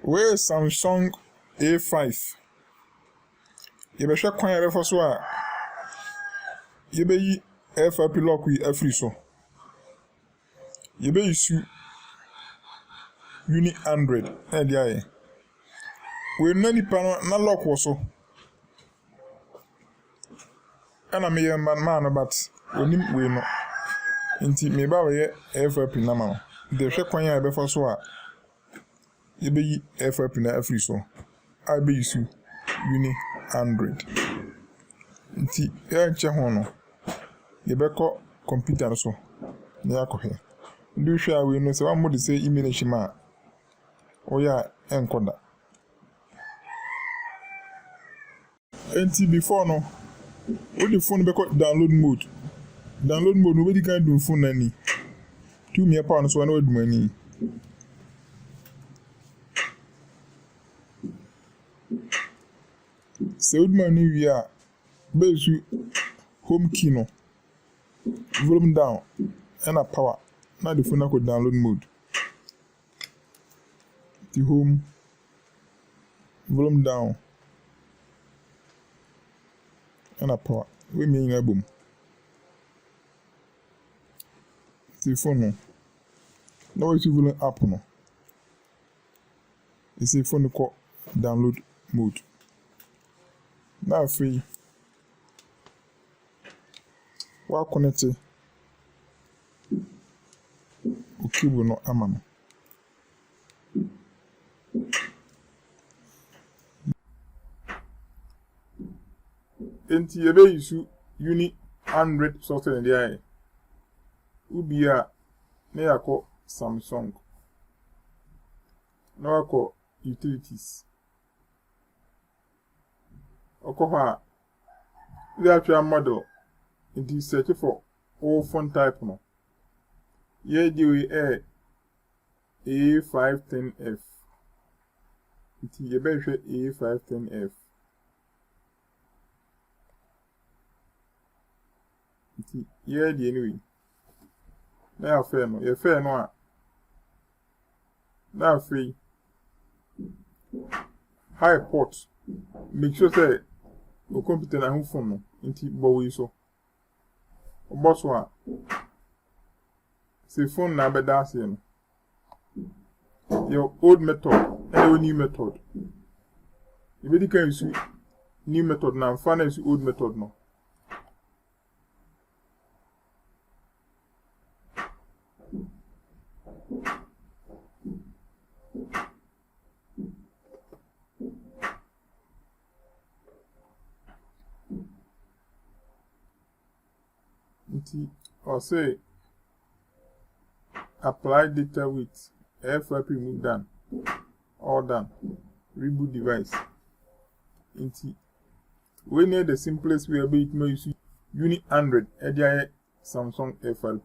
Where Samsung A5. You be check kwan ya be so a you be yi FRP lock wi afri so. You be use Uni Android e dia ye. We no nipa na lock wo so. Ana me ye man no but onim we no. Nti me ba we FRP na ma no. De hwe kwan ya be so a you be yi FRP na afri so. I be use Uni Android. Nti ya nche ho no. Ye be ko computer so. Na ya ko he. Do hwe we no se wa mo de say email hima. Oya enkoda. Nti before no, o the phone be ko download mode. Download mode no be kan do phone nani. 2 me pound so na o dum ani. Se o dum ani wi a be su home key no. Volume down and a power. Now the phone ko download mode. The home volume down and a power. We mean a boom. The phone no. Now it's volume up no. It's a phone called download mode. Now free. Wa connect o cable no ama no. Enti ye be use Uni Android software ndi aye. Ubi a na yakọ Samsung. Na yakọ utilities. Okoha we actually model in search for all phone type no. Here the A510F. It is A510F. It is here the anyway. Now fair no. You fair no. Now free. High port. Make sure say your computer na home phone no. Inti bowie so. Boss one. Say phone na be dance no. Your old method and your new method. You really can use new method now. Find use old method no. Or say apply data with FRP move done. All done. Reboot device. We need the simplest way to use Uni Android. Samsung FRP.